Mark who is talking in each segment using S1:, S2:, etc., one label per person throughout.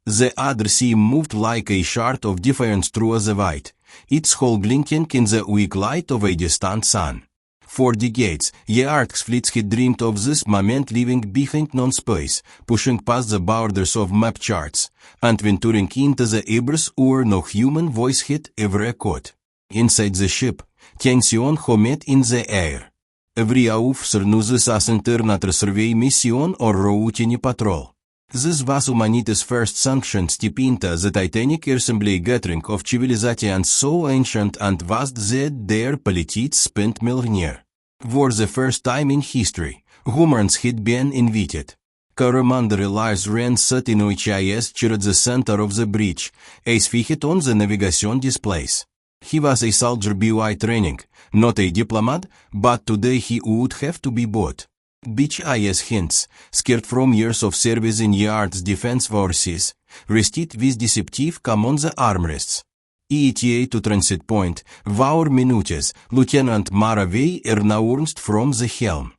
S1: The other sea moved like a shard of defiance through the void, its hull blinking in the weak light of a distant sun. For decades, Yeard's fleets had dreamed of this moment, living behind non-space, pushing past the borders of map charts, and venturing into the abyss where no human voice had ever echoed. Inside the ship, tension hummed in the air. Every officer knew this wasn't a survey mission or routine patrol. This was humanity's first sanctioned step into the titanic assembly gathering of civilization so ancient and vast that their politics spent millennia. For the first time in history, humans had been invited. Commander Elias ran sat in HIS chair at the center of the bridge, as fixed on the navigation displays. He was a soldier by training, not a diplomat, but today he would have to be both. Beach IS hints, scared from years of service in Yard's defense forces, rested with deceptive come on the armrests. ETA to transit point, Vaur minutes, Lieutenant Mara Vey ernauernst from the helm.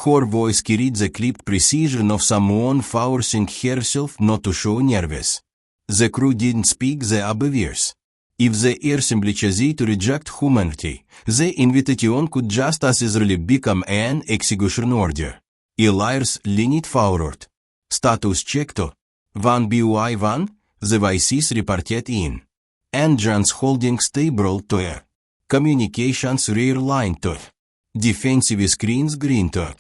S1: Her voice carried the clipped precision of someone forcing herself not to show nervous. The crew didn't speak the above. If the assembly chose to reject humanity, the invitation could just as easily become an execution order. Elias leaned forward. Status checked. 1BY1, the voices reported in. Engines holding stable to air. Communications rear line to. Defensive screens green to.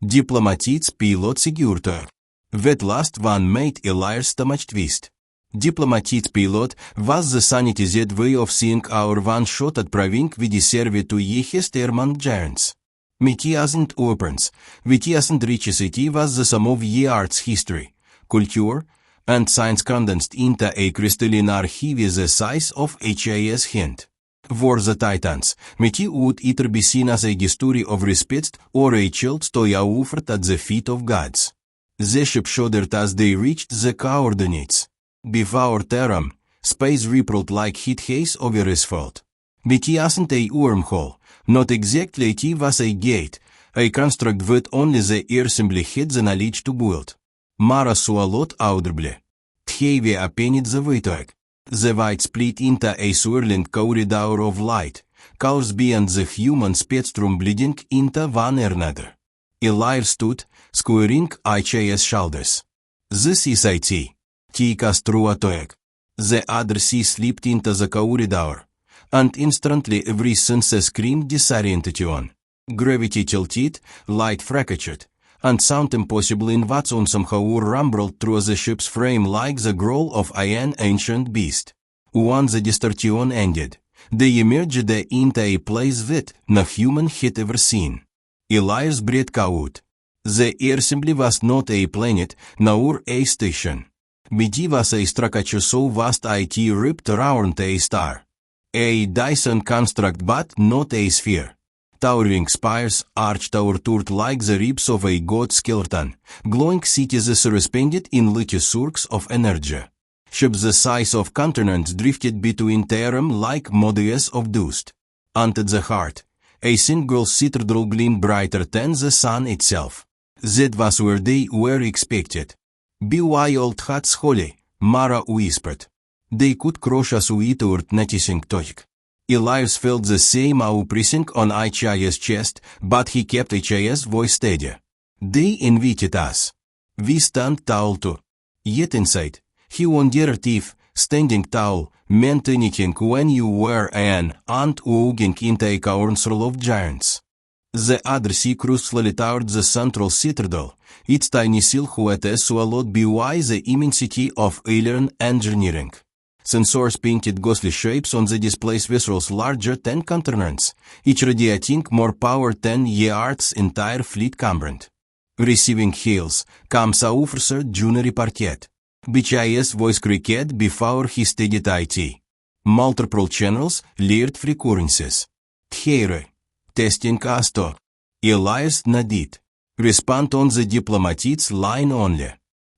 S1: Diplomatics pilot secure to. That last one made Elias stomach twist. Diplomatic pilot was the sanitized way of seeing our one-shot at proving we deserve to highest airman giants. Metiasant weapons, Vitiasant riches it was the sum of Yard's history, culture, and science condensed into a crystalline archive the size of HIS Hind. For the Titans, Meti would either be seen as a history of respect or a child story offered at the feet of gods. The ship shuddered as they reached the coordinates. Before term, space rippled like heat haze over asphalt. It wasn't a wormhole, not exactly. It was a gate, a construct that only the assembly had the knowledge to build. Mara swallowed audibly. Heavy appended the weight. The void split into a swirling corridor of light, colors beyond the human spectrum bleeding into one another. Elias stood, squaring HIS shoulders. This is IT. Tikas through a toeg. The other sea slipped into the corridor, and instantly every sense screamed disorientation. Gravity tilted, light fractured, and sound impossible in Watson somehow rumbled through the ship's frame like the growl of an ancient beast. Once the distortion ended, they emerged into a place that no human had ever seen. Elias breathed out. The assembly was not a planet, nor a station. It was a structure so vast it wrapped around a star. A Dyson construct but not a sphere. Towering spires arched outward like the ribs of a god skeleton, glowing cities suspended in little surges of energy. Ships the size of continents drifted between them like motes of dust. And at the heart, a single citadel gleamed brighter than the sun itself. That was where they were expected. "Be old hats holy," Mara whispered. They could crush us without noticing toik. Elias felt the same awe pressing on HIS chest, but he kept HIS voice steady. "They invited us. We stand tall too." Yet inside, he wondered if, standing tall, meant anything when you were an ant walking into a council of giants. The other sea cruised slowly toward the central citadel, its tiny silhouette swallowed by the immensity of alien engineering. Sensors painted ghostly shapes on the display's vessels larger than continents, each radiating more power than Yard's entire fleet combined. Receiving hails, comes officer Junior reported. BHIS voice cricket before he steadied IT. Multiple channels, layered frequencies. Here. Testing Asto. Elias nodded. Respond on the diplomatics line only.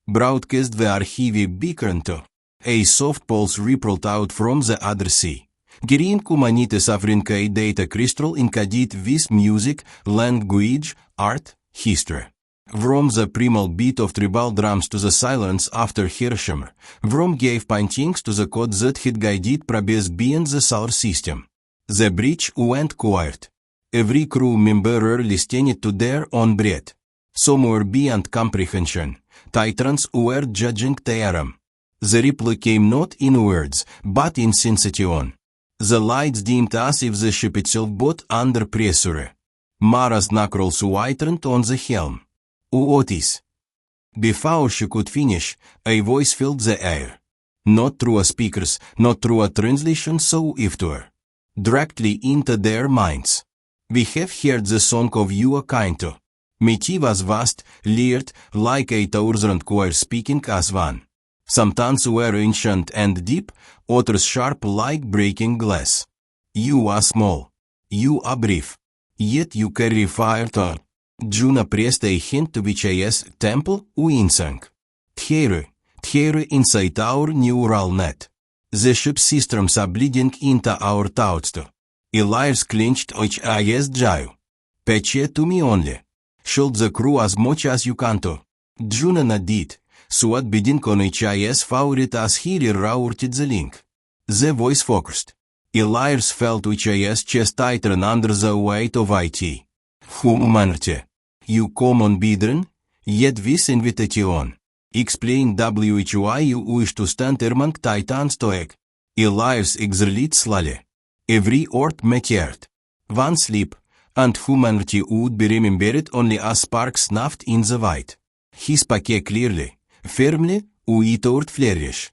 S1: Broadcast the archive beacon to. A soft pulse rippled out from the other sea. Green humanities offering a data crystal encoded with music, language, art, history. From the primal beat of tribal drums to the silence after Hersheimer, from gave paintings to the code that had guided progress beyond the solar system. The bridge went quiet. Every crew member listened to their own breath. Some were beyond comprehension. Titans were judging theorem. The reply came not in words, but in sensation. The lights dimmed as if the ship itself brought under pressure. Mara's knuckles whitened on the helm. Otis. Before she could finish, a voice filled the air. Not through a speakers, not through a translation so if to her. Directly into their minds. We have heard the song of you a kind to. Miti was vast, layered, like a thousand choir speaking as one. Some tones were ancient and deep, others sharp like breaking glass. You are small. You are brief. Yet you carry fire to. Juna pressed a hint to Vichay's temple, Uinsang. There inside our neural net. The ship's systems are bleeding into our thoughts too. Elias clenched HIS jaw. Peche to me only. Shield the crew as much as you can to. Juna nodded. Suat bidding on HIS favored as he rerouted the link. The voice focused. Elias felt HIS chest tighten under the weight of IT. Humanity. You come on bidden? Yet this invitation. Explain why you wish to stand among titans to egg. Elias exhaled slowly. Every word mattered. One sleep, and humanity would be remembered only as sparks snuffed in the void. He spoke clearly, firmly, without flourish.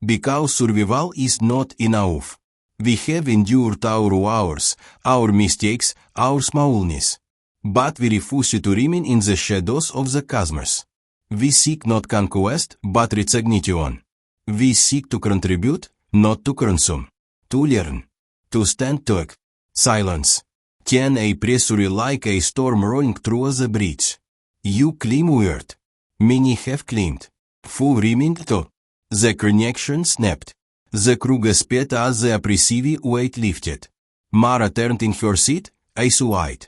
S1: Because survival is not enough. We have endured our hours, our mistakes, our smallness. But we refuse to remain in the shadows of the cosmos. We seek not conquest, but recognition. We seek to contribute, not to consume. To learn. To stand to silence. Can a pressure like a storm rolling through the bridge. You claim word. Many have claimed. Full remained to. The connection snapped. The crew gasped as the oppressive weight lifted. Mara turned in her seat, eyes wide.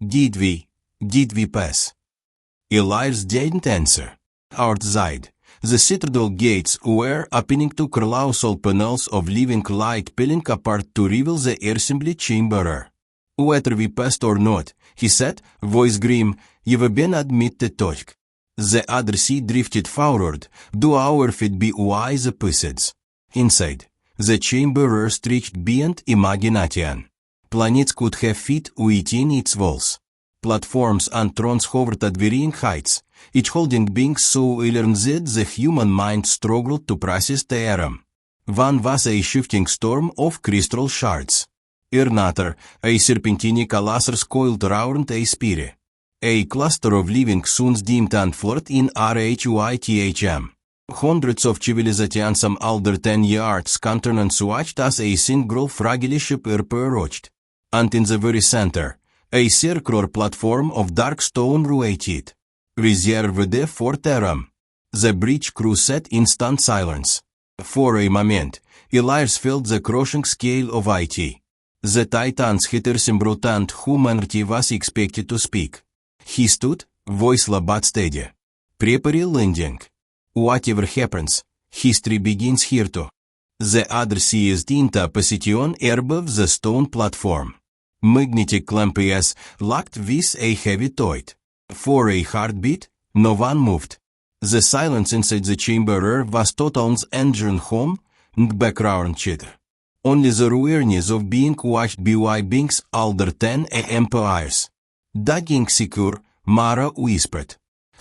S1: Did we pass? Elias didn't answer. Outside, the citadel gates were opening to colossal panels of living light peeling apart to reveal the assembly chamber. Whether we passed or not, he said, voice grim, you've been admitted to. The other seat drifted forward, do our feet be wise opposites. Inside, the chamber stretched beyond imagination. Planets could have fit within its walls. Platforms and thrones hovered at varying heights, each holding beings so alien that the human mind struggled to process the atom. One was a shifting storm of crystal shards. Another, a serpentine colossus coiled around a spear. A cluster of living suns dimmed and flirted in RHYTHM. Hundreds of civilizations some older 10 yards continents watched as a single fragile ship approached. And in the very center, a circular platform of dark stone waited. Reserved for Terram. The bridge crew sat in stunned silence. For a moment, Elias felt the crushing scale of IT. The Titans hitters and humanity was expected to speak. He stood, voiceless but steady. Prepare landing. Whatever happens, history begins here too. The other seized into position above the stone platform. Magnetic clamps locked with a heavy toit. For a heartbeat, no one moved. The silence inside the chamber was total engine hum and background chatter. Only the awareness of being watched by beings older than empires. Digging secure, Mara whispered.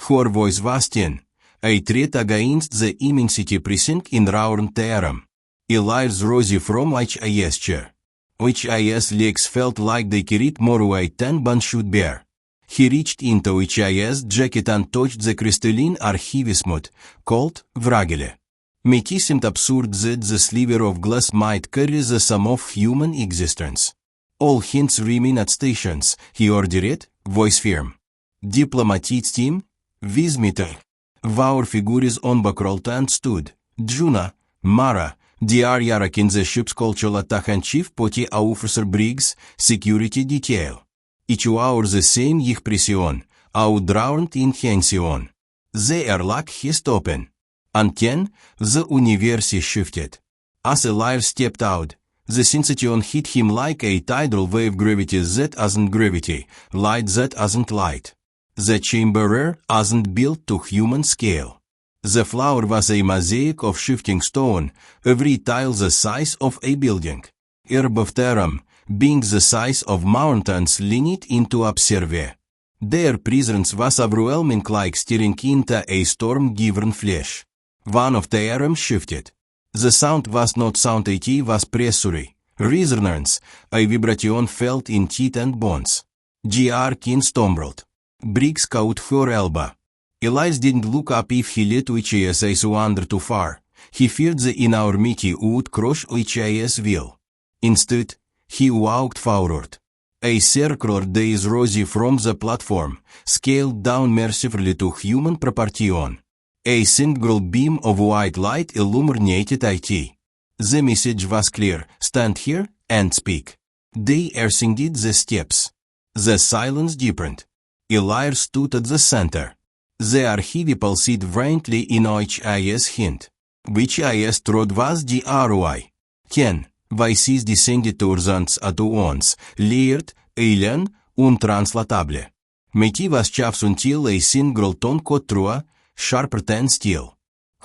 S1: Her voice was thin, a threat against the immensity pressing in round Terram. Elias rose from HIS chair. HIS legs felt like they carried more weight than one should bear. He reached into HIS jacket and touched the crystalline archivismut, called Vragile. It seemed absurd that the sliver of glass might carry the sum of human existence. All hints remain at stations, he ordered, voice firm. Diplomatic team, Vismeter. Our figures on backrolled and stood. Juna, Mara, DR Yarak in the ship's cultural attack and chief potty officer Briggs, security detail. Each hour the same ich pression, drowned in tension. The airlock hissed open. And then, the universe shifted. As Elias stepped out, the sensation hit him like a tidal wave, gravity that isn't gravity, light that isn't light. The chamberer isn't built to human scale. The floor was a mosaic of shifting stone, every tile the size of a building. Herb of Terram, being the size of mountains, leaned into observe. Their presence was overwhelming, like staring into a storm-given flesh. One of the arms shifted. The sound was not sound, it was pressure, resonance, a vibration felt in teeth and bones. Gr. King stumbled. Briggs caught her elbow. Elias didn't look up if he let HFY wander too far. He feared the enormity would crush HFY's will. Instead, he walked forward. A circular daze rose from the platform, scaled down mercifully to human proportion. A single beam of white light illuminated it. The message was clear: stand here and speak. They ascended the steps. The silence deepened. Elias stood at the center. The archive pulsed faintly in HIS hint. Which IS trod was the ROI. 10 voices descended to horizons at once, layered, alien, untranslatable. Meti was chaps until a single tone cut through, sharper than steel.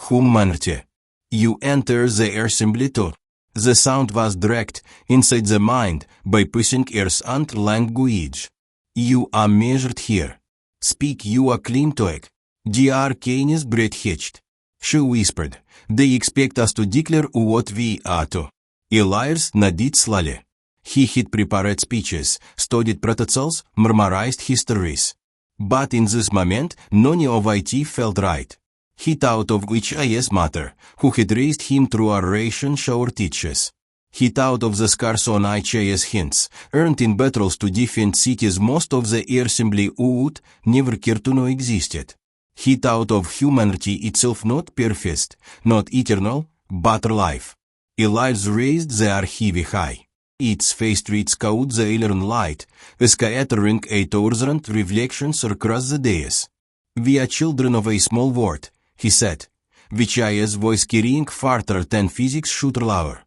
S1: Humanity. You enter the assembly too. The sound was direct, inside the mind, by pushing ears and language. You are measured here. Speak, you are clean to it. Dr. Kane's breath hitched. She whispered, they expect us to declare what we are to. Elias nodded slowly. He had prepared speeches, studied protocols, memorized histories. But in this moment, none of it felt right. He thought of which IS matter, who had raised him through our ration shower teachers. He thought of the scars on HIS hints, earned in battles to defend cities most of the assembly would never care to know existed. He thought of humanity itself, not perfect, not eternal, but alive. Elias raised the archive high. Its face streets caught the alien light, scattering 1,000 reflections across the dais. We are children of a small world, he said, which IS voice carrying farther than physics should allow.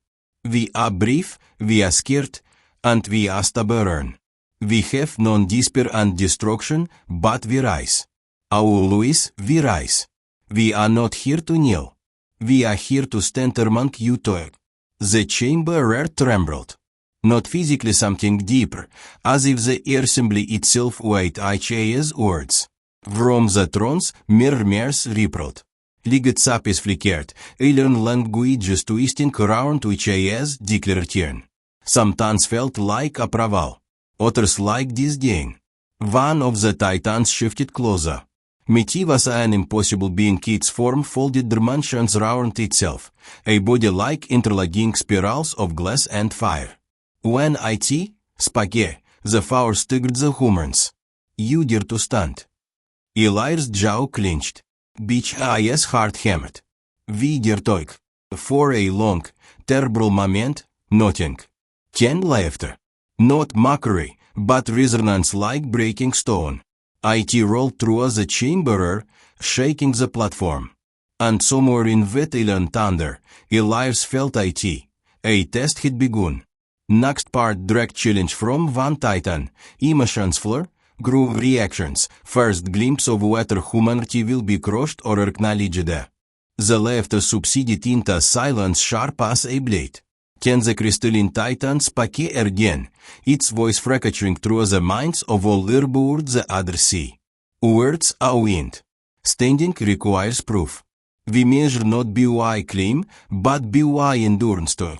S1: We are brave, we are scared, and we are stubborn. We have known despair and destruction, but we rise. Always we rise. We are not here to kneel. We are here to stand among you two. The chamber trembled. Not physically, something deeper, as if the assembly itself weighed HIS words. From the thrones, murmurs rippled. Ligged sapis flickered, alien languages twisting around HIS declaration. Some tongues felt like approval, others like disdain. One of the titans shifted closer. Meti was an impossible being, its form folded dimensions around itself, a body like interlocking spirals of glass and fire. When it spake, the fire staggered the humans. You dare to stand. Elias' jaw clenched. Beach IS heart hammered. We dare talk. For a long, terrible moment, nothing. 10 laughter. Not mockery, but resonance like breaking stone. It rolled through the chamber, shaking the platform. And somewhere in that alien thunder, Elias felt it. A test had begun. Next part, direct challenge from one titan. Emotions floor, groove reactions, first glimpse of whether humanity will be crushed or acknowledged. The laughter subsided into silence sharp as a blade. Can the crystalline titan spake again, its voice fracturing through the minds of all aboard the other sea. Words are wind. Standing requires proof. We measure not by claim, but by endurance too.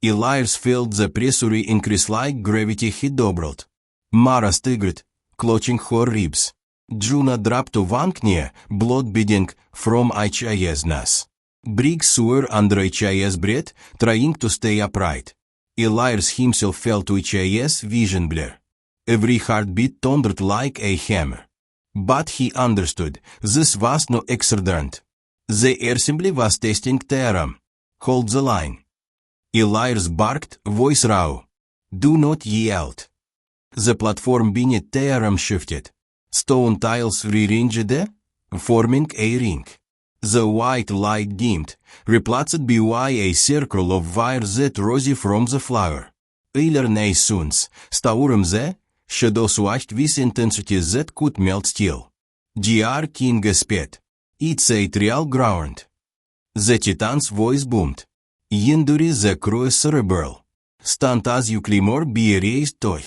S1: Elias felt the pressure increase like gravity had doubled. Mara staggered, clutching her ribs. Juna dropped to one knee, blood beading from HIS nose. Briggs swore under HIS breath, trying to stay upright. Elias himself felt HIS vision blur. Every heartbeat thundered like a hammer. But he understood, this was no accident. The assembly was testing Terram. Hold the line. Elias barked, voice raw. Do not yell. The platform beneath Terram shifted. Stone tiles rearranged, forming a ring. The white light dimmed, replaced by a circle of fire that rose from the flower. Eiler nei suns, staurum ze, shadow swatched with intensity that could melt steel. Gr king sped. It's a trial ground. The Titan's voice boomed. Yinduri the crew cerebral. Stand as you climber be erased toy.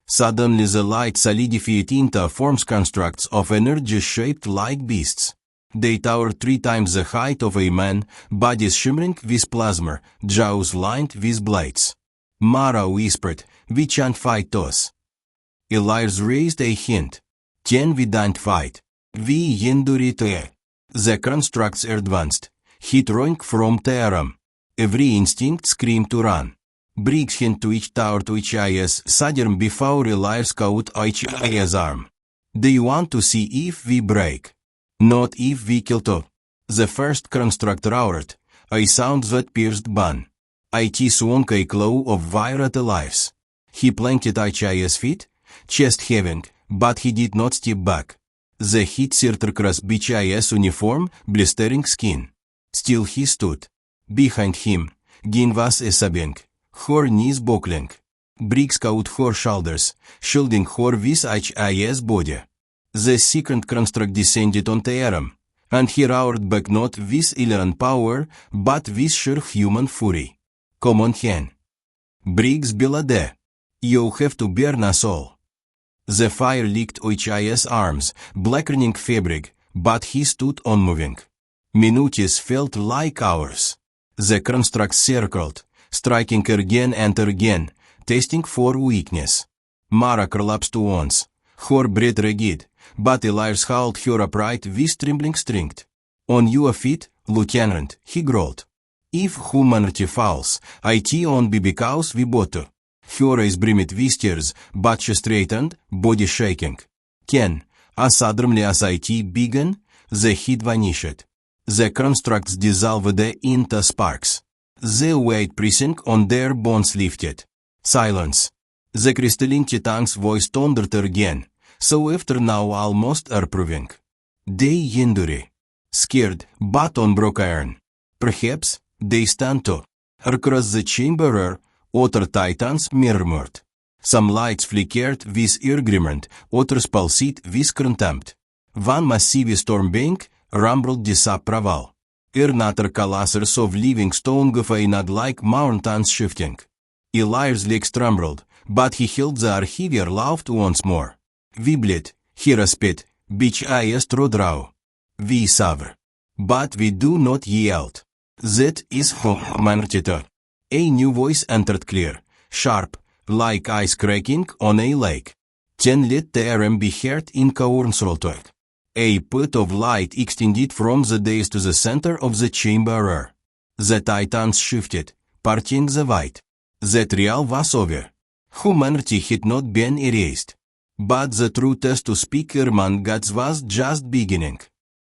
S1: Suddenly the light solidified into forms constructs of energy shaped like beasts. They towered 3 times the height of a man, bodies shimmering with plasma, jaws lined with blades. Mara whispered, "We can't fight us." Elias raised a hint. "Can we don't fight? We yinduri te." The constructs advanced. He drank from theorem. Every instinct screamed to run. Briggs hint to each tower to each IS sudden before Elias caught each IS arm. They want to see if we break. Not if we kill to. The first construct roared, a sound that pierced bone. It swung a claw of fire at Elias. He planted HIS feet, chest heaving, but he did not step back. The heat seared across HIS uniform, blistering skin. Still he stood. Behind him, Gin was sobbing, her knees buckling. Briggs caught her shoulders, shielding her with HIS body. The second construct descended on Tearam, and he roared back not with alien power, but with sheer human fury. "Come on, hen. Briggs Bilade. You have to burn us all." The fire licked HIS arms, blackening fabric, but he stood unmoving. Minutes felt like hours. The constructs circled, striking again and again, testing for weakness. Mara collapsed once, her breath rigid, but Elias held her upright with trembling strength. "On your feet, Lieutenant," he growled. "If humanity falls, it won't be because we bought." Her eyes brimmed with tears, but she straightened, body shaking. "Ken, as suddenly as it began, the heat vanished. The constructs dissolved into sparks. The weight pressing on their bones lifted. Silence. The crystalline Titan's voice thundered again, so after now almost approving. "They yinduri. Scared, but on broke iron. Perhaps they stand to." Across the chamber, other Titans murmured. Some lights flickered with agreement, others pulsed with contempt. One massive stormbank rumbled disapproval. Another colossus of living stone guffawed like mountains shifting. Elias' legs trembled, but he held the archivier laughed once more. "We bleed, he respite, bitch is trodrau. We suffer. But we do not yield. That is humanity." A new voice entered clear, sharp, like ice cracking on a lake. "Then let the be heard in Kaurnsroltoy." A pit of light extended from the dais to the center of the chamber. The Titans shifted, parting the white. The trial was over. Humanity had not been erased. But the true test to speak Irman gods was just beginning.